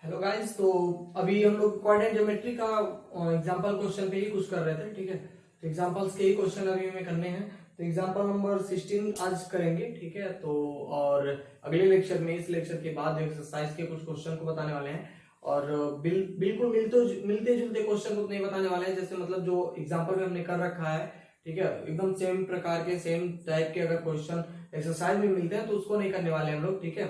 Hello guys. तो अभी हम लोग कोऑर्डिनेट ज्योमेट्री का एग्जांपल क्वेश्चन पे ही कुछ कर रहे थे, ठीक है। तो एग्जांपल्स के ही क्वेश्चन अभी हमें करने हैं। तो एग्जांपल नंबर 16 आज करेंगे, ठीक है। तो और अगले लेक्चर में, इस लेक्चर के बाद एक्सरसाइज के कुछ क्वेश्चन को बताने वाले हैं। और बिल्कुल मिलते जुलते क्वेश्चन को नहीं बताने वाले हैं, जैसे मतलब जो एग्जाम्पल में हमने कर रखा है, ठीक है। एकदम सेम प्रकार के, सेम टाइप के अगर क्वेश्चन एक्सरसाइज में मिलते हैं तो उसको नहीं करने वाले हम लोग, ठीक है।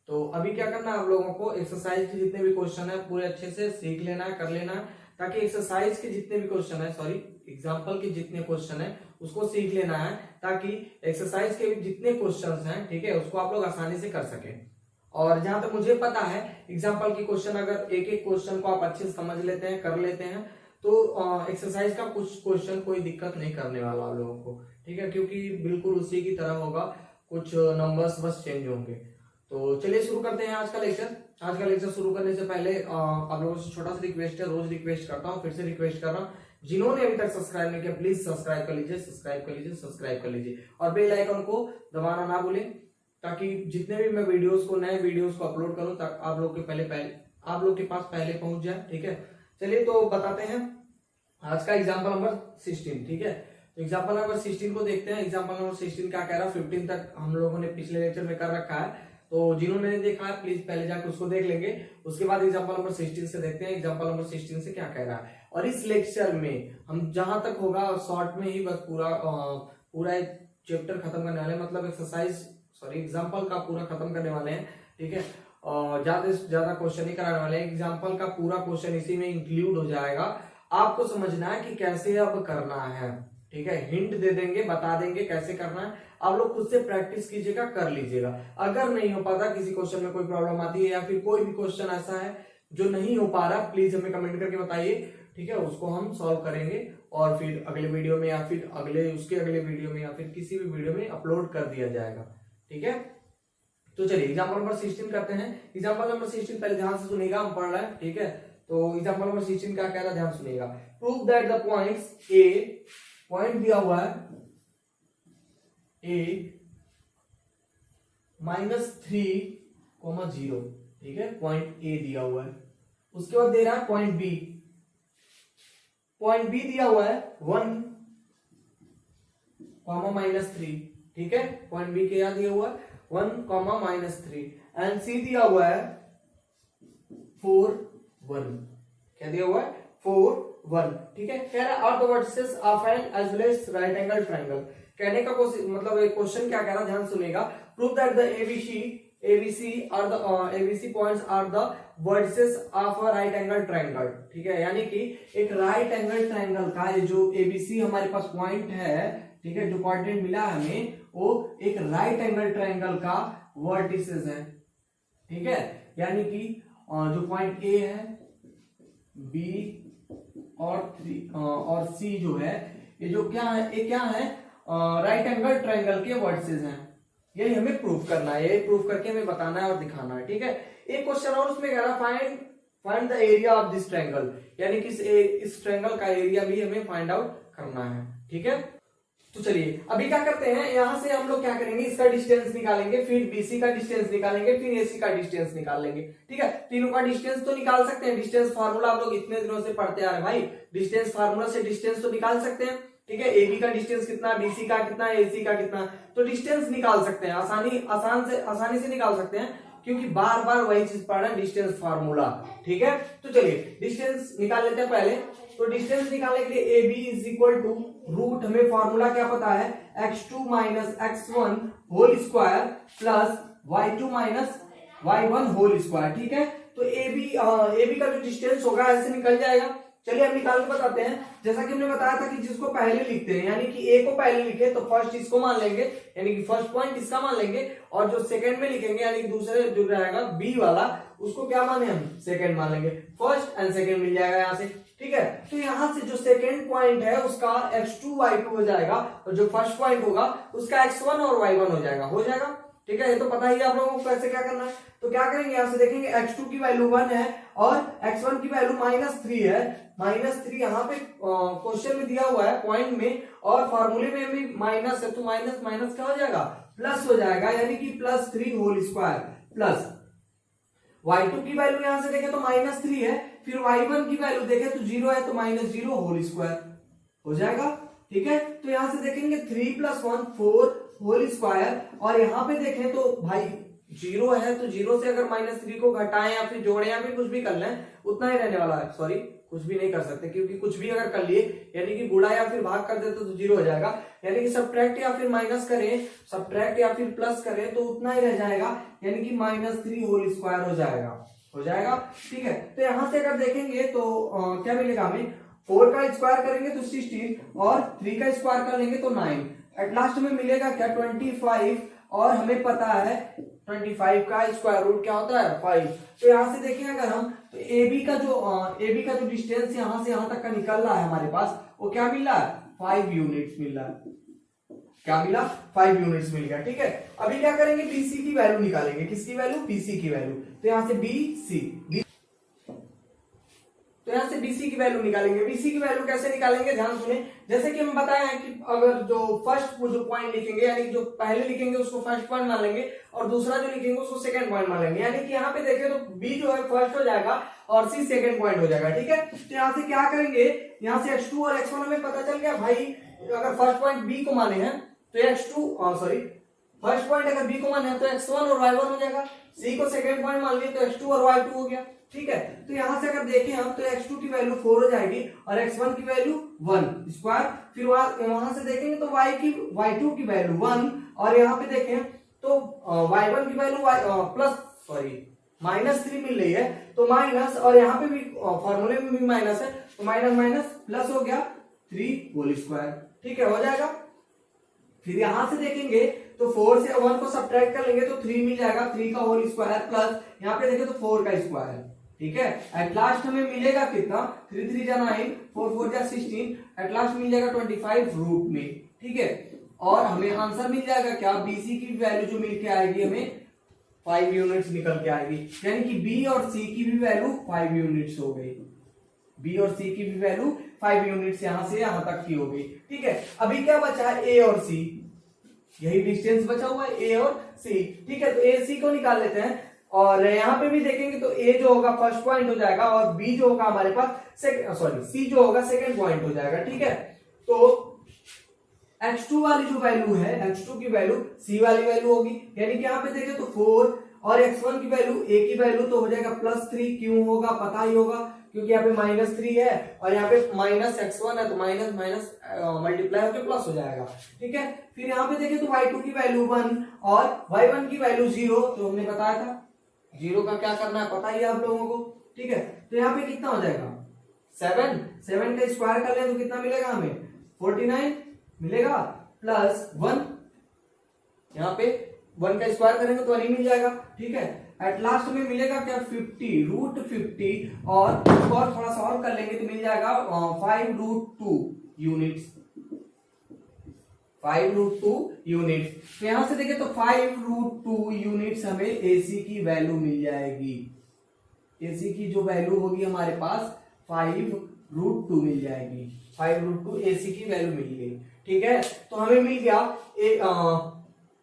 तो अभी क्या करना है, आप लोगों को एक्सरसाइज के जितने भी क्वेश्चन है पूरे अच्छे से सीख लेना है, कर लेना है, ताकि एक्सरसाइज के जितने भी क्वेश्चन है, सॉरी एग्जाम्पल के जितने क्वेश्चन है उसको सीख लेना है, ताकि एक्सरसाइज के भी जितने क्वेश्चन हैं, ठीक है, उसको आप लोग आसानी से कर सकें। और जहां तक मुझे पता है, एग्जाम्पल की क्वेश्चन अगर एक एक क्वेश्चन को आप अच्छे से समझ लेते हैं, कर लेते हैं, तो एक्सरसाइज का कुछ क्वेश्चन कोई दिक्कत नहीं करने वाला आप लोगों को, ठीक है, क्योंकि बिल्कुल उसी की तरह होगा, कुछ नंबर्स बस चेंज होंगे। तो चलिए शुरू करते हैं आज का लेक्चर। आज का लेक्चर शुरू करने से पहले आप लोगों से छोटा सा रिक्वेस्ट है, रोज रिक्वेस्ट करता हूँ, फिर से रिक्वेस्ट कर रहा हूँ, जिन्होंने अभी तक सब्सक्राइब नहीं किया प्लीज सब्सक्राइब कर लीजिए, सब्सक्राइब कर लीजिए, सब्सक्राइब कर लीजिए, और बेल आइकन को दबाना ना भूलें, ताकि जितने भी मैं नए वीडियोस को अपलोड करूं तक आप लोग के आप लोग के पास पहले पहुंच जाए, ठीक है। चलिए तो बताते हैं आज का एग्जाम्पल नंबर 16, ठीक है। तो एग्जाम्पल नंबर 16 को देखते हैं। एग्जाम्पल नंबर 16 क्या कह रहा है, 15 तक हम लोगों ने पिछले लेक्चर में कर रखा है, तो जिन्होंने नहीं देखा है प्लीज पहले जाकर उसको देख लेंगे। उसके बाद एग्जाम्पल नंबर 16 से देखते हैं एग्जाम्पल नंबर 16 से क्या कह रहा है। और इस लेक्चर में हम जहां तक होगा शॉर्ट में ही बस पूरा चैप्टर खत्म करने वाले हैं, मतलब एग्जाम्पल का पूरा खत्म करने वाले हैं, ठीक है। ज्यादा से ज्यादा क्वेश्चन नहीं कराने वाले हैं, एग्जाम्पल का पूरा क्वेश्चन इसी में इंक्लूड हो जाएगा। आपको समझना है कि कैसे अब करना है, ठीक है। हिंट दे देंगे, बता देंगे कैसे करना है, आप लोग खुद से प्रैक्टिस कीजिएगा, कर लीजिएगा। अगर नहीं हो पाता, किसी क्वेश्चन में कोई प्रॉब्लम आती है या फिर कोई भी क्वेश्चन ऐसा है जो नहीं हो पा रहा, प्लीज हमें कमेंट करके बताइए, ठीक है। उसको हम सॉल्व करेंगे और फिर अगले वीडियो में या फिर अगले वीडियो में या फिर किसी भी वीडियो में अपलोड कर दिया जाएगा, ठीक है। तो चलिए एग्जाम्पल नंबर 16 करते हैं। एग्जाम्पल नंबर 16 पहले ध्यान से सुनिएगा, हम पढ़ रहे हैं, ठीक है। तो एग्जाम्पल नंबर 16 क्या कह रहा है, ध्यान सुनिएगा। Prove that the points A, point दिया हुआ है ए -3,0, ठीक है, पॉइंट ए दिया हुआ है। उसके बाद दे रहा है पॉइंट बी, पॉइंट बी दिया हुआ है 1, -3, ठीक है। पॉइंट बी के यहां दिया हुआ है 1, -3, एंड सी दिया हुआ है 4, 1। क्या दिया हुआ है 4, 1, ठीक है। कह रहा है are the vertices of an isosceles right angle triangle. कहने का मतलब एक क्वेश्चन क्या कह रहा है, ध्यान सुनिएगा। Prove that the ABC points are the vertices of a right angle triangle, ठीक है। यानी कि एक राइट एंगल ट्रायंगल का ये जो ABC हमारे पास पॉइंट है, ठीक है, जो कोऑर्डिनेट मिला है हमें, वो एक राइट एंगल ट्रायंगल का वर्टिसेस है, ठीक है। यानी कि जो पॉइंट ए है, बी और सी जो है, ये जो क्या है, ये क्या है, राइट एंगल ट्रायंगल के वर्टिसेस हैं। यही हमें प्रूव करना है, ये प्रूव करके हमें बताना है और दिखाना है, ठीक है। एक क्वेश्चन और उसमें कह रहा है find the area of this triangle, यानी कि इस ट्रायंगल का एरिया भी हमें फाइंड आउट करना है, ठीक है। तो चलिए अभी क्या करते हैं, यहां से हम लोग क्या करेंगे, इसका डिस्टेंस निकालेंगे, फिर बीसी का डिस्टेंस निकालेंगे, फिर एसी का डिस्टेंस निकाल लेंगे, ठीक है। तीनों का डिस्टेंस तो निकाल सकते हैं, डिस्टेंस फार्मूला आप लोग इतने दिनों से पढ़ते आ रहे हैं भाई, डिस्टेंस फार्मूला से डिस्टेंस तो निकाल सकते हैं, ठीक है। एबी का डिस्टेंस कितना, बीसी का कितना, एसी का कितना, तो डिस्टेंस निकाल सकते हैं, आसानी से निकाल सकते हैं, क्योंकि बार बार वही चीज पढ़ रहे हैं, डिस्टेंस फार्मूला, ठीक है। तो चलिए डिस्टेंस निकाल लेते हैं पहले। तो डिस्टेंस निकालने के लिए A B is equal to root, हमें फॉर्मूला क्या पता है, x2 - x1 whole square plus y2 - y1 whole square, ठीक है। तो ए बी का जो डिस्टेंस होगा ऐसे निकल जाएगा। चलिए हम निकाल के बताते हैं। जैसा कि हमने बताया था कि जिसको पहले लिखते हैं, यानी कि ए को पहले लिखे तो फर्स्ट इसको मान लेंगे, यानी कि फर्स्ट पॉइंट इसका मान लेंगे, और जो सेकंड में लिखेंगे यानी कि दूसरे जो रहेगा बी वाला, उसको क्या माने हम, सेकंड मान लेंगे। फर्स्ट एंड सेकंड मिल जाएगा यहाँ से, ठीक है। तो यहाँ से जो सेकंड पॉइंट है उसका x2 y2 हो जाएगा, और जो फर्स्ट पॉइंट होगा उसका x1 और y1 हो जाएगा, ठीक है। ये तो पता ही है आप लोगों को कैसे क्या करना है। तो क्या करेंगे, यहां से देखेंगे x2 की वैल्यू 1 है और x1 की वैल्यू -3 है। -3 यहाँ पे क्वेश्चन में दिया हुआ है पॉइंट में, और फॉर्मूले में भी माइनस है, तो माइनस क्या हो जाएगा, प्लस हो जाएगा, यानी कि +3 होल स्क्वायर प्लस y2 की वैल्यू यहां से देखें तो -3 है, फिर y1 की वैल्यू देखें तो 0 है, तो -0 होल स्क्वायर हो जाएगा। ठीक है, तो यहां से देखेंगे 3 + 1 4 होल स्क्वायर, और यहाँ पे देखें तो भाई 0 है, तो 0 से अगर -3 को घटाएं या फिर जोड़ें या फिर कुछ भी कर लें उतना ही रहने वाला है। सॉरी, कुछ भी नहीं कर सकते, क्योंकि कुछ भी अगर कर लिए यानी कि गुणा या फिर भाग कर देते तो 0 हो जाएगा, यानी कि सब्ट्रैक्ट या फिर माइनस करें, सब्ट्रैक्ट या फिर प्लस करें तो उतना ही रह जाएगा, यानी कि -3 होल स्क्वायर हो जाएगा। ठीक है, तो यहां से अगर देखेंगे तो क्या मिलेगा हमें, 4 का स्क्वायर करेंगे तो 16 और 3 का स्क्वायर कर लेंगे तो 9, एट लास्ट में मिलेगा क्या 25, और हमें पता है 25 का स्क्वायर रूट क्या होता है 5। तो यहां से देखें अगर हम, तो AB का जो डिस्टेंस यहां से यहां तक का निकल रहा है हमारे पास, वो क्या मिल रहा है 5 यूनिट्स मिल रहा है। क्या मिला 5 यूनिट्स मिल गया। ठीक है, अभी क्या करेंगे, BC की वैल्यू निकालेंगे। किसकी वैल्यू, BC की वैल्यू। तो यहां से BC की वैल्यू निकालेंगे। BC की वैल्यू कैसे निकालेंगे, ध्यान सुने। जैसे कि हम बताया है कि अगर जो फर्स्ट जो पॉइंट लिखेंगे, यानी कि जो पहले लिखेंगे उसको फर्स्ट पॉइंट मान लेंगे, और दूसरा जो लिखेंगे उसको सेकंड पॉइंट मान लेंगे। यानी कि यहाँ पे देखें तो B जो है फर्स्ट हो जाएगा और C सेकंड पॉइंट हो जाएगा। ठीक है, तो यहाँ से क्या करेंगे, यहाँ से x2 और x1 हमें पता चल गया भाई। अगर फर्स्ट पॉइंट B को माने हैं तो फर्स्ट पॉइंट अगर B को माने हैं तो x1 और y1 हो जाएगा। C को सेकंड पॉइंट मान लिए तो x2 और y2 हो गया। ठीक है, तो यहां से अगर देखें हम तो x2 की वैल्यू 4 हो जाएगी और x1 की वैल्यू 1 स्क्वायर, फिर वहां से देखेंगे तो y2 की वैल्यू 1, और यहाँ पे देखें तो y1 की वैल्यू -3 मिल रही है, तो माइनस, और यहाँ पे भी फॉर्मूले में भी माइनस है, तो माइनस प्लस हो गया 3 होल स्क्वायर। ठीक है, हो जाएगा। फिर यहां से देखेंगे तो 4 से 1 को सब्ट्रैक्ट कर लेंगे तो 3 मिल जाएगा, 3 का होल स्क्वायर प्लस यहाँ पे देखें तो 4 का स्क्वायर। ठीक है, एट लास्ट हमें मिलेगा कितना, 3 3 जा 9, 4 4 जा 16, एट लास्ट मिल जाएगा 25 रूट में। ठीक है, और हमें आंसर मिल जाएगा क्या, BC की वैल्यू जो मिल के आएगी हमें 5 यूनिट्स निकल के आएगी, यानी कि B और C की भी वैल्यू 5 यूनिट्स हो गई। B और C की भी वैल्यू 5 यूनिट्स यहां से यहां तक की हो गई। ठीक है, अभी क्या बचा है, A और C, यही डिस्टेंस बचा हुआ है A और C। ठीक है, तो AC को निकाल लेते हैं, और यहाँ पे भी देखेंगे तो A जो होगा फर्स्ट पॉइंट हो जाएगा, और B जो होगा हमारे पास C जो होगा सेकंड पॉइंट हो जाएगा। ठीक है, तो x2 वाली जो वैल्यू है, x2 की वैल्यू C वाली वैल्यू होगी, यानी कि यहाँ पे देखें तो 4, और x1 की वैल्यू A की वैल्यू तो हो जाएगा +3, क्यों होगा पता ही होगा, क्योंकि यहाँ पे -3 है और यहाँ पे -x1 है, तो माइनस मल्टीप्लाई होकर प्लस हो जाएगा। ठीक है, फिर यहाँ पे देखें तो y2 की वैल्यू 1 और y1 की वैल्यू 0, तो हमने बताया था 0 का क्या करना है पता ही है आप लोगों को। ठीक है, तो यहाँ पे कितना हो जाएगा 7 का स्क्वायर कर ले तो कितना मिलेगा हमें 49 मिलेगा, प्लस 1, यहाँ पे 1 का स्क्वायर करेंगे तो 1 मिल जाएगा। ठीक है, एट लास्ट में मिलेगा क्या 50 रूट 50, और थोड़ा सा और कर लेंगे तो मिल जाएगा 5√2 यूनिट्स, 5√2 यूनिट्स। तो यहां से देखें तो 5√2 यूनिट्स हमें AC की वैल्यू मिल जाएगी। AC की जो वैल्यू होगी हमारे पास 5√2 मिल जाएगी, 5√2 AC की वैल्यू मिल गई। ठीक है, तो हमें मिल गया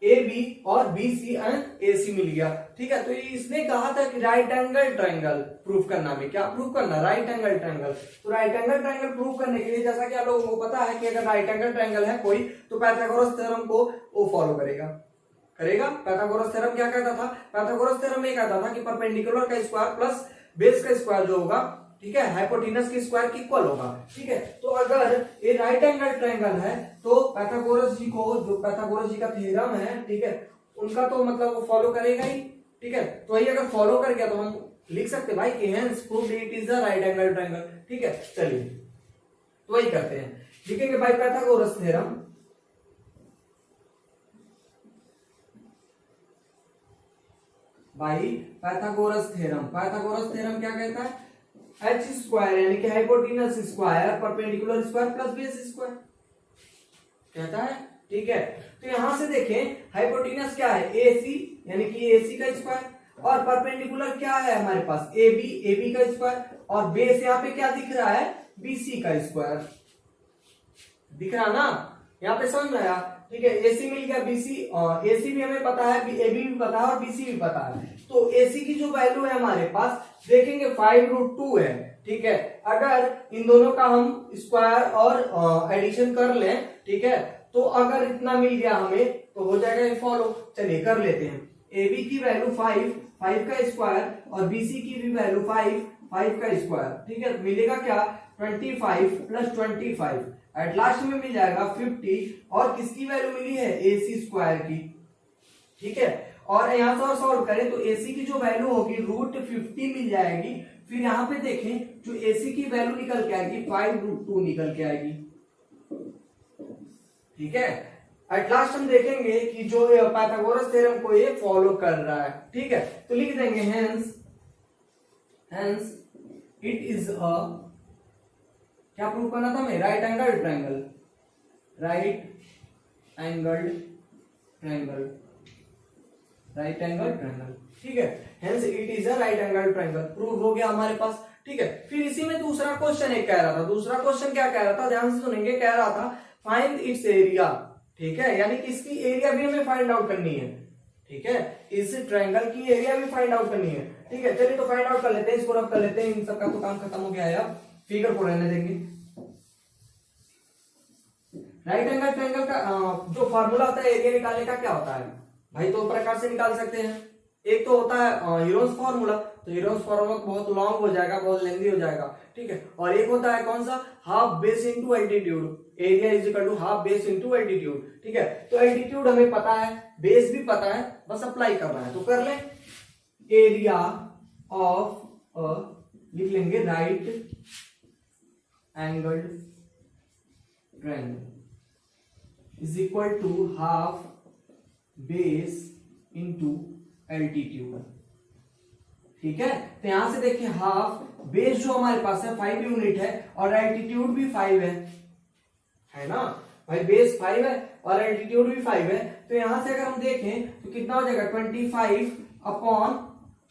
AB और BC एंड AC मिल गया। ठीक है, तो इसने कहा था कि राइट एंगल ट्रायंगल प्रूफ करना, में क्या प्रूफ करना, राइट एंगल ट्रायंगल। तो राइट एंगल ट्रायंगल प्रूफ करने के लिए जैसा कि आप लोगों को पता है कि अगर राइट एंगल ट्रायंगल है कोई, तो पाइथागोरस थ्योरम को वो फॉलो करेगा। पाइथागोरस थ्योरम क्या कहता था, पाइथागोरस थ्योरम ये कहता था कि परपेंडिकुलर का स्क्वायर प्लस बेस का स्क्वायर जो होगा, ठीक है, हाइपोटेनस के स्क्वायर की इक्वल होगा। ठीक है, तो अगर ये राइट एंगल ट्रायंगल है तो पाइथागोरस जी को, जो पाइथागोरस जी का थ्योरम है, ठीक है, उनका तो मतलब वो फॉलो करेगा ही। ठीक है, तो वही अगर फॉलो कर गया तो हम लिख सकते भाई कि hence proved it is the right angle triangle. ठीक है, चलिए तो वही करते हैं, लिखेंगे भाई पाइथागोरस थ्योरम, भाई पाइथागोरस थ्योरम। पाइथागोरस थ्योरम क्या कहता है, एच स्क्वायर यानी कि hypotenuse square perpendicular square plus base square कहता है। ठीक है, तो यहां से देखें हाइपोटेनस क्या है AC, यानी कि AC का स्क्वायर, और परपेंडिकुलर क्या है हमारे पास AB का स्क्वायर, और बेस यहाँ पे क्या दिख रहा है BC का स्क्वायर दिख रहा ना, यहाँ पे समझ में आया। ठीक है, AC मिल गया, BC और AC भी हमें पता है, AB भी पता है और BC भी पता है। तो AC की जो वैल्यू है हमारे पास देखेंगे 5√2 है, ठीक है। अगर इन दोनों का हम स्क्वायर और एडिशन कर लें, ठीक है, तो अगर इतना मिल गया हमें तो हो जाएगा ये फॉलो। चलिए कर लेते हैं। AB की वैल्यू 5 का स्क्वायर और BC की भी वैल्यू 5 का स्क्वायर, ठीक है। मिलेगा क्या 25 प्लस 25 एट लास्ट में मिल जाएगा 50 और किसकी वैल्यू मिली है AC स्क्वायर की, ठीक है। और यहां से और सॉल्व करें तो AC की जो वैल्यू होगी √50 मिल जाएगी। फिर यहां पे देखें जो AC की वैल्यू निकल के आएगी 5√2 निकल के आएगी, ठीक है। एट लास्ट हम देखेंगे कि जो पाइथागोरस थ्योरम को ये फॉलो कर रहा है, ठीक है। तो लिख देंगे हेंस इट इज अ, क्या प्रूव करना था हमें, राइट एंगल ट्रायंगल, ठीक है। Hence it is a right angle triangle, prove हो गया हमारे पास, ठीक है। फिर इसी में दूसरा क्वेश्चन एक कह रहा था, दूसरा क्वेश्चन क्या कह रहा था, ध्यान से सुनेंगे। कह रहा था फाइंड इट्स एरिया, ठीक है, यानी कि इसकी एरिया भी हमें फाइंड आउट करनी है, ठीक है। इस ट्रायंगल की एरिया भी फाइंड आउट करनी है, ठीक है। चलिए तो फाइंड आउट कर लेते हैं, इसको रब कर लेते हैं, इन सबका तो काम खत्म हो गया है। अब फिगर को रहने देंगे। राइट एंगल ट्रायंगल का जो फॉर्मूला होता है एरिया निकालने का क्या होता है भाई, दो प्रकार से निकाल सकते हैं। एक तो होता है हीरोस फॉर्मूला, तो हीरोस फॉर्मूला बहुत लॉन्ग हो जाएगा, बहुत लेंथी हो जाएगा, ठीक है। और एक होता है कौन सा, half base into altitude, area is equal to half base into altitude, ठीक है। तो एल्टीट्यूड हमें पता है, बेस भी पता है, बस अप्लाई करना है। तो कर ले, एरिया ऑफ लिख लेंगे right angle triangle is equal to half base into altitude, ठीक है। तो यहां से देखिए हाफ बेस जो हमारे पास है 5 यूनिट है और एल्टीट्यूड भी 5 है ना भाई, बेस 5 है और एल्टीट्यूड भी 5 है। तो यहां से अगर हम देखें तो कितना हो जाएगा 25 अपॉन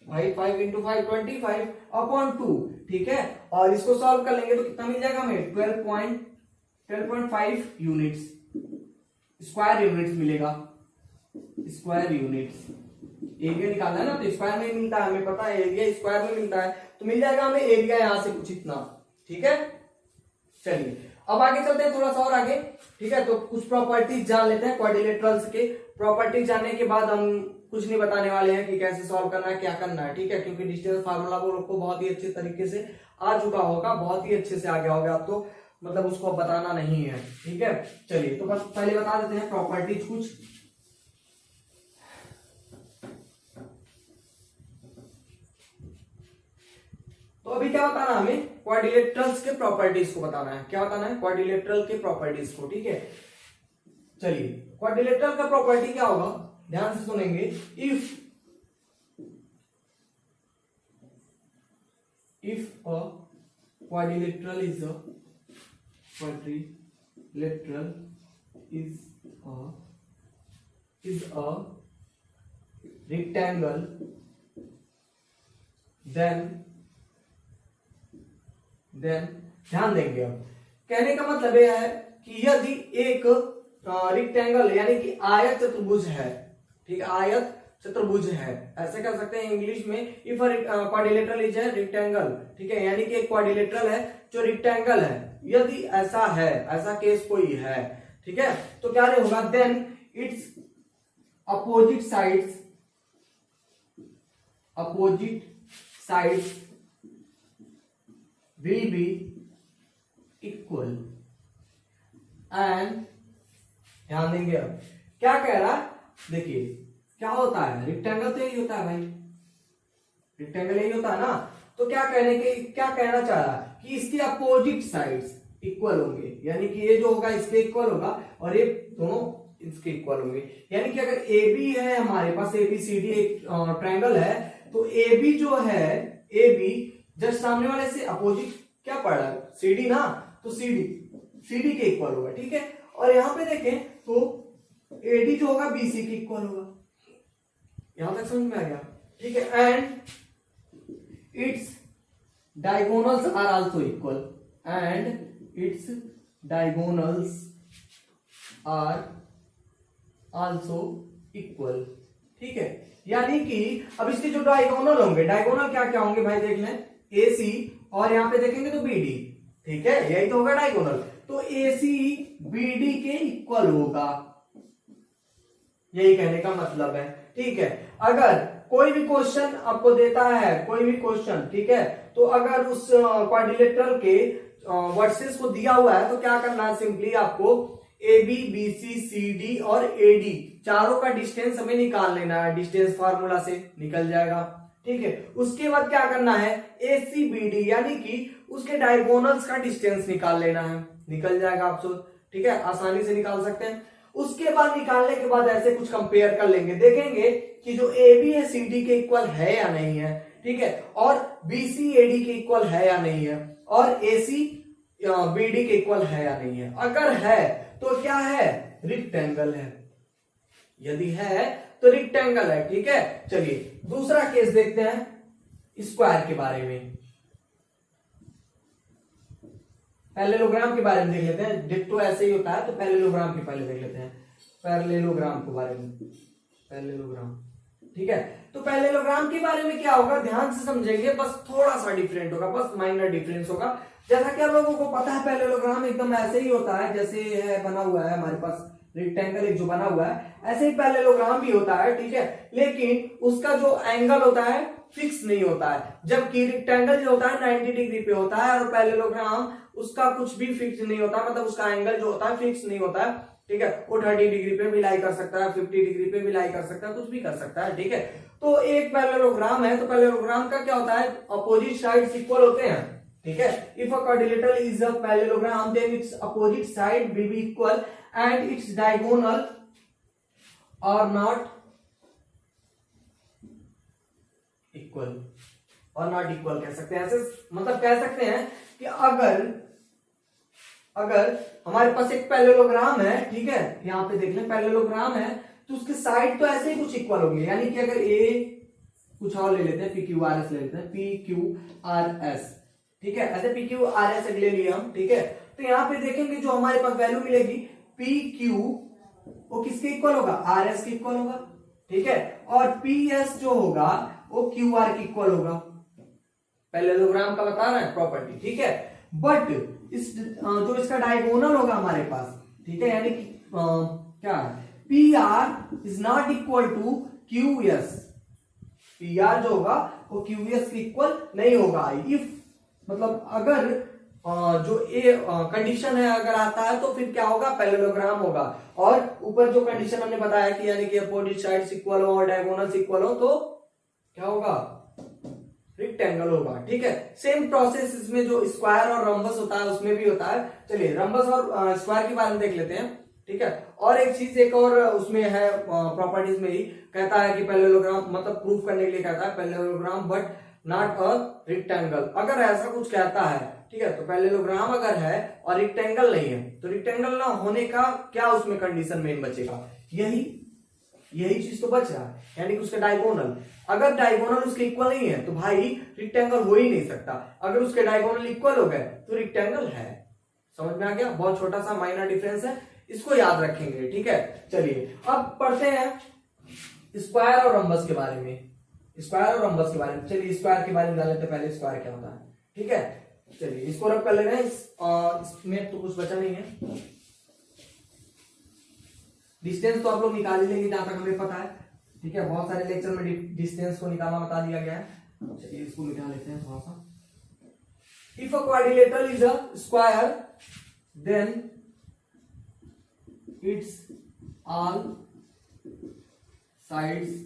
भाई 5 इंटू 5 25 अपॉन 2, ठीक है। और इसको सॉल्व कर लेंगे तो कितना मिल जाएगा हमें 12.5 यूनिट्स, स्क्वायर यूनिट्स मिलेगा, स्क्वायर यूनिट्स। एरिया निकालना है ना, तो स्क्वायर में मिलता है, हमें पता है एरिया स्क्वायर में मिलता है, तो मिल जाएगा हमें एरिया यहां से कुछ इतना, ठीक है। चलिए अब आगे चलते हैं, थोड़ा सा और आगे, ठीक है। तो कुछ प्रॉपर्टीज जान लेते हैं क्वाड्रिलेटरल्स के। प्रॉपर्टीज जानने के बाद हम कुछ नहीं बताने वाले हैं कि कैसे सॉल्व करना है, क्या करना है, ठीक है, क्योंकि डिस्टेंस फार्मूला वो लोग को बहुत ही अच्छे तरीके से आ चुका होगा, बहुत ही अच्छे से आ गया होगा, तो मतलब उसको बताना नहीं है, ठीक है। चलिए तो बस पहले बता देते हैं प्रॉपर्टीज कुछ। तो अभी क्या बताना हमें, क्वाड्रिलेटरल्स के प्रॉपर्टीज को बताना है। क्या बताना है, क्वाड्रिलेटरल के प्रॉपर्टीज को, ठीक है। चलिए क्वाड्रिलेटरल का प्रॉपर्टी क्या होगा, ध्यान से सुनेंगे। If a quadrilateral is a rectangle, then ध्यान देंगे। अब कहने का मतलब यह है कि यदि एक रेक्टेंगल यानी कि आयत चतुर्भुज है, ठीक है, आयत चतुर्भुज है, ऐसे कर सकते हैं इंग्लिश में, if quadrilateral is a rectangle, ठीक है, यानी कि एक क्वाड्रिलेटरल है जो रेक्टेंगल है, यदि ऐसा है, ऐसा केस कोई है, ठीक है, तो क्या होगा, then its opposite sides will be equal and ध्यान देंगे। अब क्या कह रहा है, देखिए क्या होता है, रेक्टेंगल तो यही होता है भाई, रेक्टेंगल यही होता है ना। तो क्या कहना चाह रहा है कि इसके अपोजिट साइड्स इक्वल होंगे, यानी कि ये जो होगा इसके इक्वल होगा और ये दोनों इसके इक्वल होंगे। यानी कि अगर ए बी है हमारे पास, ए बी सी डी एक ट्रायंगल है, तो ए बी जो है, ए बी जस्ट सामने वाले से अपोजिट क्या पड़ रहा है, सीडी ना, तो सीडी के इक्वल होगा, ठीक है। और यहां पे देखें तो एडी जो होगा बीसी के इक्वल होगा, यहां तक समझ में आ गया, ठीक है। And its diagonals are also equal, ठीक है। यानी कि अब इसके जो डायगोनल होंगे, डायगोनल क्या क्या होंगे भाई देख लें, AC और यहाँ पे देखेंगे तो BD, ठीक है, यही तो होगा डायगोनल। तो AC BD के इक्वल होगा, यही कहने का मतलब है, ठीक है। अगर कोई भी क्वेश्चन आपको देता है, कोई भी क्वेश्चन, ठीक है, तो अगर उस क्वाड्रिलेटरल के वर्सेस को दिया हुआ है तो क्या करना है, सिंपली आपको AB BC CD और AD चारों का डिस्टेंस हमें निकाल लेना है, डिस्टेंस फार्मूला से निकल जाएगा, ठीक है। उसके बाद क्या करना है, AC BD यानी कि उसके डायगोनल्स का डिस्टेंस निकाल लेना है, निकल जाएगा आपको, ठीक है, आसानी से निकाल सकते हैं। उसके बाद निकालने के बाद ऐसे कुछ कंपेयर कर लेंगे, देखेंगे कि जो AB है CD के इक्वल है या नहीं है, ठीक है, और BC AD के इक्वल है या नहीं है, और AC BD के इक्वल है या नहीं है। अगर है तो क्या है, रेक्टेंगल है, यदि है तो रेक्टेंगल है, ठीक है। चलिए दूसरा केस देखते हैं स्क्वायर के बारे में, पैरेललोग्राम के बारे में देख लेते हैं। डिट्टो ऐसे ही होता है, तो पैरेललोग्राम के पहले देख लेते हैं, पैरेललोग्राम के बारे में, पैरेललोग्राम, ठीक है। तो पैरेललोग्राम के बारे में क्या होगा, ध्यान से समझेंगे, बस थोड़ा सा डिफरेंट होगा, बस माइनर डिफरेंस होगा। जैसा कि आप लोगों को पता है पैरेललोग्राम एकदम ऐसे ही होता है जैसे है बना हुआ है हमारे पास रेक्टेंगल एक जो बना हुआ है, ऐसे ही पैरेललोग्राम भी होता है, ठीक है, लेकिन उसका जो एंगल होता है फिक्स नहीं होता है, जबकि रेक्टेंगल जो होता है 90 डिग्री पे होता है, और पैरेललोग्राम उसका कुछ भी फिक्स नहीं होता, मतलब उसका एंगल जो होता है फिक्स नहीं होता है, ठीक है। वो 30 डिग्री पे भी लाई कर सकता है, 50 डिग्री पे भी लाई कर सकता है, कुछ भी कर सकता है, ठीक है। तो एक पैरेललोग्राम है, तो पैरेललोग्राम का क्या होता है, अपोजिट साइड्स इक्वल होते हैं, ठीक है। If a quadrilateral is a parallelogram then its opposite side will be equal and its diagonal are not equal, और नॉट इक्वल कह सकते हैं, ऐसे मतलब कह सकते हैं कि अगर हमारे पास एक पैरेललोग्राम है, ठीक है, यहां पे देख लें पैरेललोग्राम है, तो उसके साइड तो ऐसे ही कुछ इक्वल होंगे, यानी कि अगर ए कुछ और ले लेते हैं, PQRS ले लेते हैं, PQRS, ठीक है, ऐसे PQRS ले लिए हम, ठीक है। तो यहां पे देखेंगे जो हमारे पास वैल्यू मिलेगी PQ वो किसके इक्वल होगा, RS के इक्वल होगा, ठीक है, और PS जो होगा वो QR के इक्वल होगा, पैरेललोग्राम का बता रहा है प्रॉपर्टी, ठीक है। बट इस जो इसका डायगोनल होगा हमारे पास, ठीक है, यानी कि क्या है, PR is not equal to QS, PR जो होगा वो QS के इक्वल नहीं होगा। इफ मतलब अगर जो ए कंडीशन है अगर आता है तो फिर क्या होगा, पैरेललोग्राम होगा, और ऊपर जो कंडीशन हमने बताया कि यानी कि अपोजिट साइड्स इक्वल हो और डायगोनल्स इक्वल हो तो क्या होगा, रेक्टेंगल होगा, ठीक है। सेम प्रोसेस इसमें जो स्क्वायर और रंबस होता है उसमें भी होता है। चलिए रंबस और स्क्वायर के बारे में देख लेते हैं, ठीक है। और एक चीज एक और उसमें है प्रॉपर्टीज में ही कहता है कि पैरेललोग्राम मतलब प्रूफ करने के लिए कहता है parallelogram but not a rectangle, अगर ऐसा कुछ कहता है, ठीक है, तो पैरेललोग्राम अगर है और रेक्टेंगल नहीं है तो रेक्टेंगल ना होने का क्या उसमें कंडीशन मेन बचेगा, यही चीज तो बच रहा है, यानी कि उसका डायगोनल, अगर डायगोनल उसके इक्वल नहीं है तो भाई रेक्टेंगल हो ही नहीं सकता, अगर उसके डायगोनल इक्वल हो गए तो रेक्टेंगल है। समझ में आ गया, बहुत छोटा सा माइनर डिफरेंस है, इसको याद रखेंगे, ठीक है। चलिए अब पढ़ते हैं स्क्वायर और रंबस के बारे में, स्क्वायर और रंबस के बारे में। चलिए स्क्वायर के बारे में जान लेते हैं, पहले स्क्वायर क्या होता है, ठीक है। चलिए इसको रब कर ले रहे हैं, इसमें तो कुछ बचा नहीं है, डिस्टेंस तो आप लोग निकाल ही लेंगे जहां तक हमें पता है, ठीक है, बहुत सारे लेक्चर में डिस्टेंस को निकालना बता दिया गया है। चलिए इसको मिटा लेते हैं थोड़ा सा। If a quadrilateral is a square then its all sides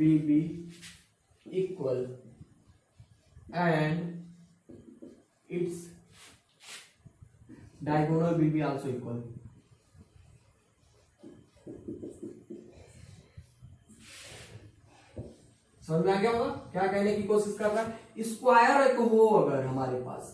will be equal and its diagonal will be also equal। समझ में आ गया होगा क्या कहने की कोशिश कर रहा है। स्क्वायर एक हो अगर हमारे पास,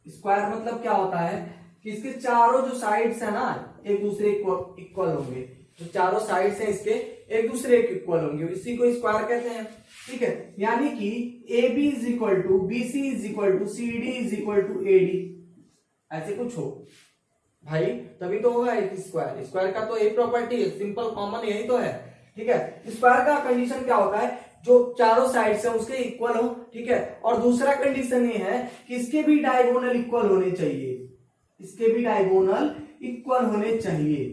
स्क्वायर मतलब क्या होता है कि इसके चारों जो साइड्स है ना एक दूसरे इक्वल होंगे, जो चारों साइड्स हैं इसके एक दूसरे के इक्वल होंगे, इसी को स्क्वायर कहते हैं, ठीक है। यानी कि AB is equal to BC is equal to CD is equal to AD, ऐसे कुछ हो, भाई तभी तो होगा एक स्क्वायर। स्क्वायर का तो एक प्रॉपर्टी है, सिंपल कॉमन यही तो है, ठीक है। स्क्वायर का कंडीशन क्या होता है, जो चारों साइड से उसके इक्वल हो, ठीक है। और दूसरा कंडीशन ये है कि इसके भी डायगोनल इक्वल होने चाहिए, इसके भी डायगोनल इक्वल होने चाहिए,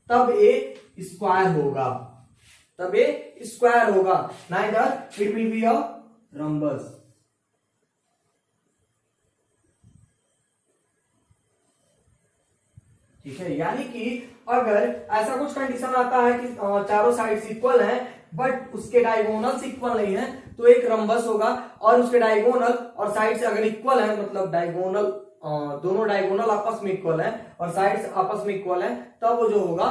तब ए स्क्वायर होगा, तब ए स्क्वायर होगा, neither it will be a rhombus. ठीक है, यानी कि अगर ऐसा कुछ कंडीशन आता है कि चारों साइड्स इक्वल हैं बट उसके डायगोनल्स इक्वल नहीं है, तो एक रम्बस होगा। और उसके डायगोनल और साइड्स अगर इक्वल है, मतलब डायगोनल दोनों डायगोनल आपस में इक्वल है और साइड्स आपस में इक्वल है, तब वो जो होगा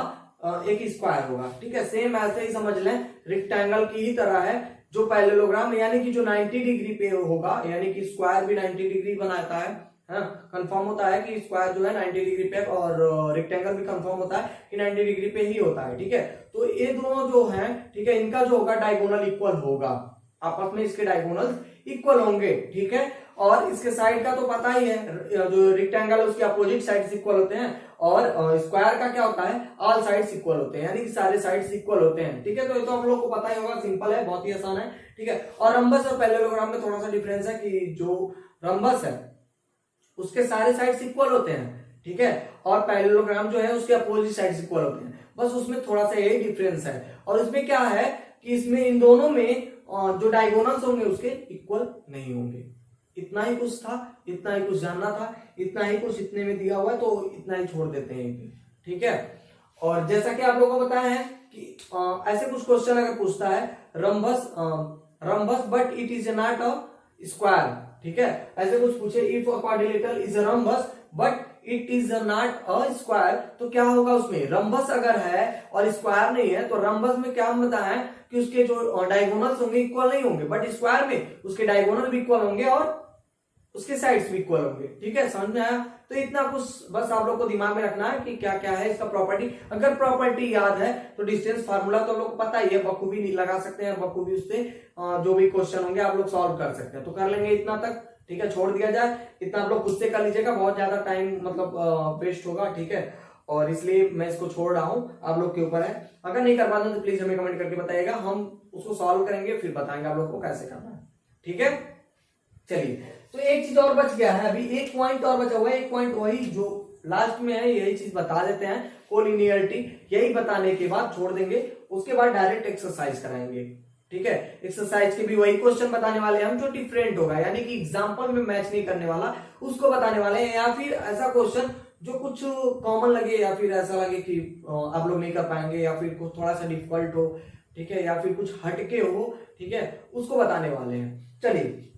एक स्क्वायर होगा। ठीक है, सेम ऐसे ही समझ लें, रेक्टेंगल की ही तरह है जो पैरेललोग्राम, यानी कि जो 90 डिग्री पे होगा, यानी कि स्क्वायर भी 90 डिग्री बनाता है, कंफर्म होता है कि स्क्वायर जो है 90 डिग्री पे, और रेक्टेंगल भी कंफर्म होता है कि 90 डिग्री पे ही होता है। ठीक है, तो ये दोनों जो हैं, ठीक है, इनका जो होगा डायगोनल इक्वल होगा, आपस में इसके डायगोनल इक्वल होंगे। ठीक है, और इसके साइड का तो पता ही है, जो रेक्टेंगल है उसके अपोजिट साइड्स इक्वल होते हैं, और स्क्वायर का क्या होता है, ऑल साइड्स इक्वल होते हैं, यानी कि सारे साइड्स इक्वल होते हैं। ठीक है, तो ये तो हम लोग को पता ही होगा, सिंपल है, बहुत ही आसान है। ठीक है, और रम्बस और पैरेललोग्राम में थोड़ा सा डिफरेंस है कि जो रम्बस है उसके सारे साइड्स इक्वल होते हैं, ठीक है, और पैरेललोग्राम जो है उसके अपोजिट साइड्स इक्वल होते हैं, बस उसमें थोड़ा सा यही डिफरेंस है। और इसमें क्या है कि इसमें इन दोनों में जो डायगोनल्स होंगे उसके इक्वल नहीं होंगे। इतना ही कुछ था, इतना ही कुछ जानना था, इतना ही कुछ इतने में दिया हुआ है, तो इतना ही छोड़ देते हैं। ठीक है, और जैसा कि आप लोगों को बताया है कि ऐसे कुछ क्वेश्चन अगर पूछता है, rhombus but it is not a square, ठीक है, ऐसे कुछ पूछे, if a quadrilateral is a rhombus but it is not a square, तो क्या होगा उसमें, रम्बस अगर है और स्क्वायर नहीं है, तो रम्बस में क्या हम बताया कि उसके जो डायगोनल्स होंगे इक्वल नहीं होंगे, बट स्क्वायर में उसके डायगोनल भी इक्वल होंगे और उसके साइड्स भी इक्वल होंगे। ठीक है, समझ में आया? तो इतना कुछ बस आप लोग को दिमाग में रखना है कि क्या क्या है इसका प्रॉपर्टी। अगर प्रॉपर्टी याद है तो डिस्टेंस फार्मूला तो लोग पता ही है, बखूबी नहीं लगा सकते हैं, बखूबी उससे जो भी क्वेश्चन होंगे आप लोग सॉल्व कर सकते हैं, तो कर लेंगे इतना तक। ठीक है, छोड़ दिया जाए, इतना आप लोग खुद से कर लीजिएगा, बहुत ज्यादा टाइम मतलब वेस्ट होगा। ठीक है, और इसलिए मैं इसको छोड़ रहा हूं, आप लोग के ऊपर है। अगर नहीं कर पाते तो प्लीज हमें कमेंट करके बताइएगा, हम उसको सॉल्व करेंगे, फिर बताएंगे आप लोग को कैसे करना है। ठीक है, चलिए, तो एक चीज और बच गया है, अभी एक पॉइंट और बचा हुआ है, एक पॉइंट वही जो लास्ट में है, यही चीज बता देते हैं, कोलिनियरिटी। यही बताने के बाद छोड़ देंगे, उसके बाद डायरेक्ट एक्सरसाइज कराएंगे। ठीक है, एक्सरसाइज के भी वही क्वेश्चन बताने वाले हैं हम, जो डिफरेंट होगा, यानी कि एग्जाम्पल में मैच नहीं करने वाला, उसको बताने वाले हैं, या फिर ऐसा क्वेश्चन जो कुछ कॉमन लगे, या फिर ऐसा लगे कि आप लोग नहीं कर पाएंगे, या फिर कुछ थोड़ा सा डिफिकल्ट हो, ठीक है, या फिर कुछ हटके हो, ठीक है, उसको बताने वाले हैं। चलिए,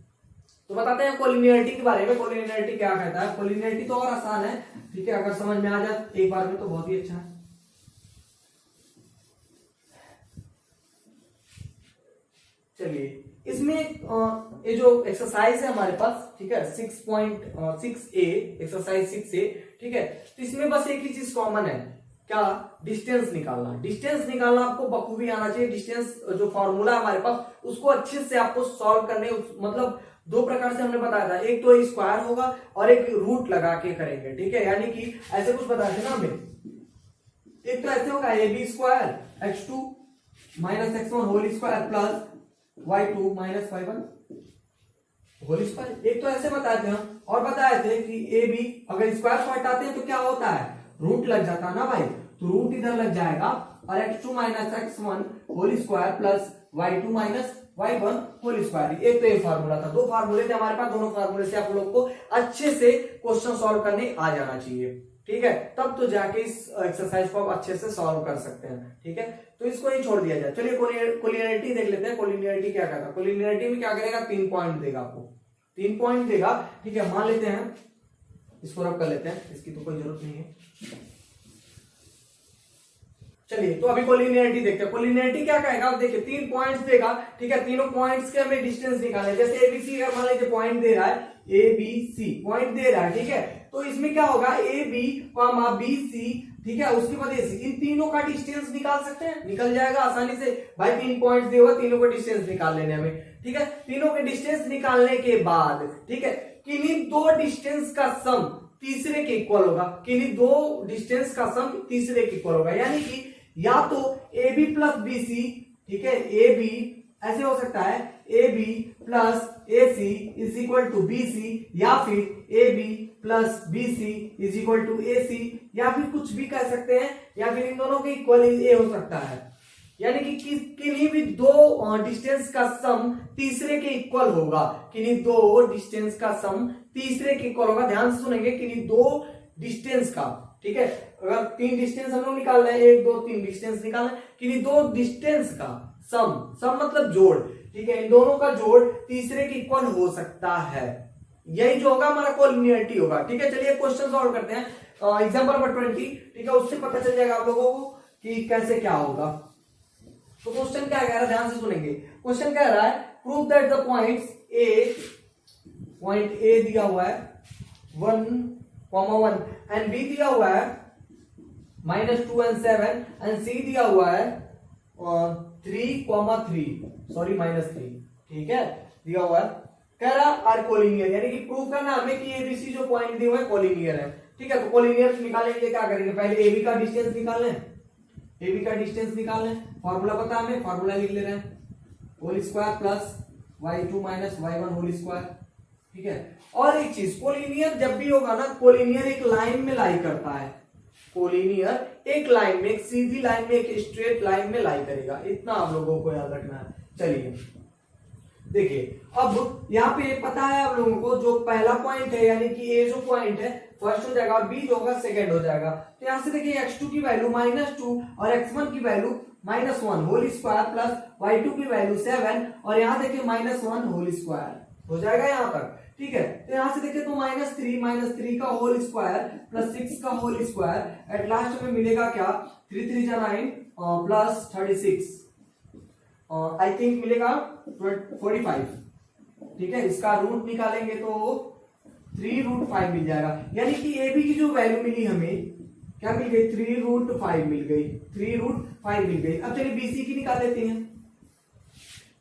तो बताते हैं कोलिनियरिटी के बारे में। कोलिनियरिटी क्या कहता है? कोलिनियरिटी तो और आसान है, ठीक है, अगर समझ में आ जाए एक बार में तो बहुत ही अच्छा है। चलिए, इसमें ये जो एक्सरसाइज है हमारे पास, ठीक है, 6.6a, एक्सरसाइज 6a, ठीक है, तो इसमें बस एक ही चीज कॉमन है, क्या? डिस्टेंस निकालना। डिस्टेंस निकालना आपको बखूबी आना चाहिए। डिस्टेंस जो फॉर्मूला हमारे पास, उसको अच्छे से आपको सॉल्व करने, मतलब दो प्रकार से हमने बताया था, एक तो स्क्वायर होगा और एक रूट लगा के करेंगे। ठीक है, यानी कि ऐसे कुछ बताते ना हमें, एक तो ऐसे होगा A B square x2 minus x1 whole square plus y2 minus y1 whole square. एक तो ऐसे बताए थे हम, और बताए थे कि ए बी अगर स्क्वायर को हटाते हैं तो क्या होता है, रूट लग जाता है ना भाई, तो रूट इधर लग जाएगा, और x2 minus x1 whole square plus y2 minus y1 whole square. एक तो ये फार्मूला था, दो फार्मूले थे हमारे पास, दोनों फार्मूले से आप लोग को अच्छे से क्वेश्चन सॉल्व करने आ जाना चाहिए। ठीक है, तब तो जाके इस एक्सरसाइज को आप अच्छे से सॉल्व कर सकते हैं। ठीक है, तो इसको ही छोड़ दिया जाए। चलिए, कोलिनियरिटी देख लेते हैं। कोलिनियरिटी क्या कहता है? कोलिनियरिटी में क्या करेगा, 3 पॉइंट देगा आपको, 3 पॉइंट देगा। ठीक है, मान लेते हैं, इसको रब कर लेते हैं, इसकी तो कोई जरूरत नहीं है। चलिए, तो अभी कोलिनियरिटी देखते हैं। कोलिनियरिटी क्या कहेगा, देखिए 3 पॉइंट्स देगा। ठीक है, तीनों पॉइंट्स के हमें डिस्टेंस निकालना है। जैसे एबीसी का मान लीजिए पॉइंट दे रहा है, एबीसी पॉइंट दे रहा है, ठीक है, तो इसमें क्या होगा, A B comma B C, ठीक है, उसकी वजह से इन तीनों का डिस्टेंस निकाल सकते हैं, निकल जाएगा आसानी से भाई। 3 पॉइंट्स दिए हुआ, तीनों का डिस्टेंस निकाल लेने हमें। ठीक है, तीनों के डिस्टेंस निकालने के बाद, ठीक है, किन्हीं दो डिस्टेंस का सम तीसरे के इक्वल होगा, किन्हीं दो डिस्टेंस का सम तीसरे के इक्वल होगा। यानी कि या तो A B plus B C, ठीक है, ए बी ऐसे हो सकता है A B plus A C is equal to B C, या फिर A B plus B C is equal to A C, या फिर कुछ भी कह सकते हैं, या फिर इन दोनों के इक्वल ए हो सकता है। यानी कि किन्हीं भी दो डिस्टेंस का सम तीसरे के इक्वल होगा, किन्हीं दो डिस्टेंस का सम तीसरे के इक्वल होगा। ध्यान से सुनेंगे, किन्हीं दो डिस्टेंस का, ठीक है, अगर 3 डिस्टेंस हम लोग निकाल रहे हैं, 1 2 3 डिस्टेंस निकालना है, किन्हीं दो डिस्टेंस का सम मतलब जोड़, ठीक है, इन दोनों का जोड़ तीसरे के इक्वल हो सकता है। यही जो होगा हमारा कोलिनियरिटी होगा। ठीक है, चलिए क्वेश्चन सॉल्व करते हैं। एग्जांपल नंबर 20, ठीक है, उससे पता चल जाएगा आप लोगों को कि कैसे क्या होगा। तो क्वेश्चन क्या कह रहा है, ध्यान से सुनेंगे। क्वेश्चन कह रहा है prove that the point A दिया हुआ है 1,1 एंड बी दिया हुआ है -2 and 7 एंड सी दिया हुआ है 3,3 सॉरी -3, ठीक है, दिया हुआ है। कह रहा आर कोलिनियर, यानी कि प्रूव करना हमें कि एबीसी जो पॉइंट दिए हुए कोलिनियर है। ठीक है, तो कोलिनियर निकालने के लिए क्या करेंगे, पहले एबी का डिस्टेंस निकाल लें, एबी का डिस्टेंस निकाल लें। फॉर्मूला पता हमें, फॉर्मूला लिख ले रहे हैं, whole square plus y2 minus y1 whole square. ठीक है, और एक चीज, कोलिनियर जब भी होगा ना, कोलिनियर एक लाइन में लाई करता है, कोलिनियर एक लाइन में, एक सीधी लाइन में, एक स्ट्रेट लाइन में लाई करेगा। इतना आप लोगों को याद रखना है। चलिए देखिए, अब यहाँ पे पता है आप लोगों को, जो पहला पॉइंट है यानी कि ए जो पॉइंट है फर्स्ट हो जाएगा और बी जो होगा सेकंड हो जाएगा। तो यहाँ से देखिए x2 की वैल्यू -2 और x1 की value -1 whole square plus y2 की वैल्यू 7 और यहाँ देखिए -1 होल स्क्वायर हो जाएगा यहाँ तक। ठीक है, तो यहाँ से देखिए तो -3 का होल स्क्वायर प्लस 6 का होल स्क्वायर, एट लास्ट में मिलेगा क्या, 3 3 जा 9 प्लस 36 आई थिंक मिलेगा 45। ठीक है, इसका रूट निकालेंगे तो 3√5 मिल जाएगा। यानी कि ए बी की जो वैल्यू मिली हमें, क्या मिल गई, 3√5 मिल गई, 3√5 मिल गई। अब चलिए बीसी की निकाल लेते हैं,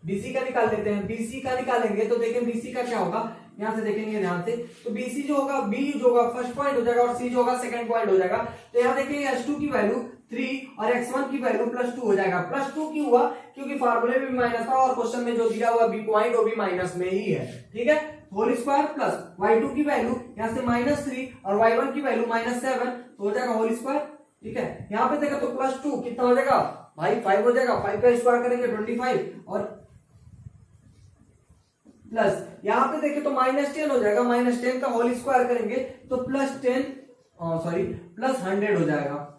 बीसी का निकाल लेते हैं। बीसी का निकालेंगे तो देखें बीसी का क्या होगा, यहां से देखेंगे ध्यान से, तो बीसी जो होगा, बी जो होगा फर्स्ट पॉइंट हो जाएगा और सी जो होगा सेकंड पॉइंट हो जाएगा। तो यहाँ देखिए h2 की वैल्यू 3 और x1 की वैल्यू +2 हो जाएगा। +2 क्यों हुआ, क्योंकि फार्मूले में भी माइनस था और क्वेश्चन में जो दिया हुआ बी पॉइंट वो भी माइनस में ही है। ठीक है, होल स्क्वायर प्लस y2 की वैल्यू यहाँ से -3 और y1 की वैल्यू -7 तो हो जाएगा होल स्क्वायर। ठीक है, यहाँ पे देखा तो +2 कितना हो जाएगा भाई, 5 हो जाएगा, 5 का स्क्वायर करेंगे 25 और प्लस यहाँ पे देखें तो -10 हो जाएगा, -10 का होल स्क्वायर करेंगे तो +100 हो जाएगा,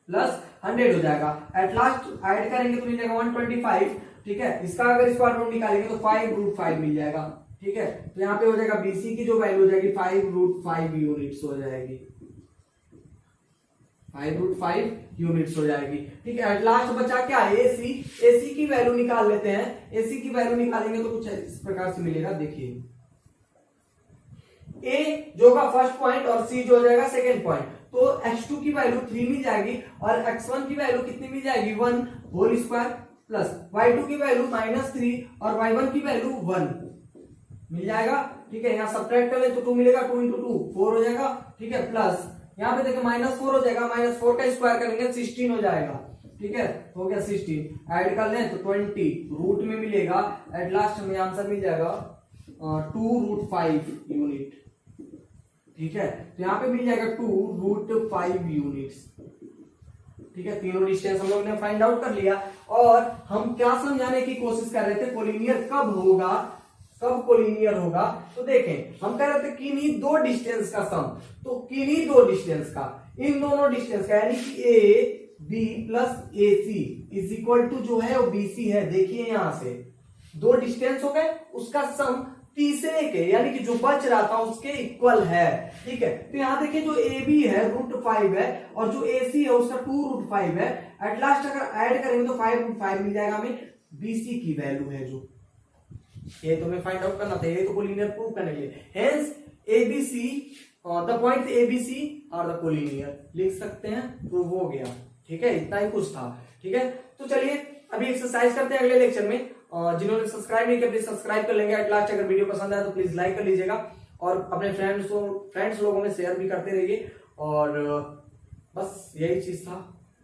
+100 हो जाएगा। एट लास्ट ऐड करेंगे तो मिलेगा 125। ठीक है, इसका अगर स्क्वायर रूट निकालेंगे तो 5√5 मिल जाएगा। ठीक है, तो यहाँ पे हो जाएगा बीसी की जो वैल्यू हो जाएगी 5√5 यूनिट्स हो जाएगी, 5√5 यूनिट्स हो जाएगी। ठीक है, एट लास्ट बचा क्या, एसी। एसी की वैल्यू निकाल लेते हैं। एसी की वैल्यू निकालेंगे तो कुछ इस प्रकार से मिलेगा, देखिए ए जो होगा फर्स्ट पॉइंट और सी जो हो जाएगा सेकंड पॉइंट। तो x2 की वैल्यू 3 मिल जाएगी और x1 की वैल्यू कितनी मिल जाएगी, 1 होल स्क्वायर प्लस y2 की वैल्यू -3 और y1 की वैल्यू 1 मिल जाएगा। ठीक है, यहाँ सब्ट्रैक्ट कर ले तो 2 मिलेगा, 2 × 2 4 हो जाएगा। ठीक है, प्लस यहाँ पे देखिए -4 हो जाएगा, -4 का स्क्वायर करेंगे 16 हो जाएगा। ठीक है, हो गया 16, ऐड कर लें तो 20 रूट में मिलेगा। एट लास्ट में आंसर मिल जाएगा 2√5 यूनिट। ठीक है, तो यहाँ पे मिल जाएगा 2√5 यूनिट्स। ठीक है, तीनों डिस्टेंस हम लोग ने फाइंड आउट कर लिया। और हम क्या समझाने की कोशिश कर रहे थे, कोलिनियर कब होगा, कब कोलिनियर होगा। तो देखें, हम कह रहे थे किन्हीं दो डिस्टेंस का सम, तो किन्हीं दो डिस्टेंस का, इन दोनों डिस्टेंस का, यानी कि A B plus A C is equal to जो है वो बीसी है। देखिए यहां से दो डिस्टेंस हो गए, उसका सम तीसरे के यानी कि जो बच रहा था उसके इक्वल है। ठीक है, तो यहां देखिए जो ए बी है √5 है और जो ए सी है उसका 2√5 है। एट लास्ट अगर ऐड करेंगे तो 5√5 मिल जाएगा हमें। बीसी की वैल्यू है जो, ये तुम्हें फाइंड आउट करना था, ये तो कोलिनियर प्रूव करने के लिए। Hence ABC, the point ABC are the collinear, लिख सकते हैं, प्रूव हो गया। ठीक है, इतना ही कुछ था। ठीक है, तो चलिए अभी एक्सरसाइज करते हैं अगले लेक्चर में। जिन्होंने सब्सक्राइब नहीं किया प्लीज सब्सक्राइब कर लेंगे। एट लास्ट अगर वीडियो पसंद आए तो प्लीज लाइक कर लीजिएगा और अपने फ्रेंड्स लोगों में शेयर भी करते रहिए। और बस यही चीज था,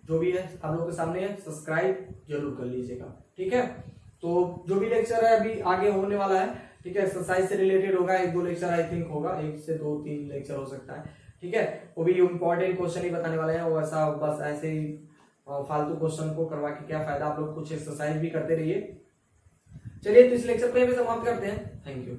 जो भी है आप लोगों के सामने है, सब्सक्राइब जरूर कर लीजिएगा, ठीक है। तो जो भी लेक्चर है अभी आगे होने वाला है, ठीक है, एक्सरसाइज से रिलेटेड होगा, 1-2 लेक्चर आई थिंक होगा, 1 से 2-3 लेक्चर हो सकता है, ठीक है। वो भी इंपॉर्टेंट क्वेश्चन ही बताने वाले हैं, वो ऐसा बस ऐसे ही फालतू क्वेश्चन को करवा के क्या फायदा, आप लोग कुछ एक्सरसाइज भी करते रहिए। चलिए तो इस लेक्चर को यहीं पे समाप्त करते हैं। Thank you.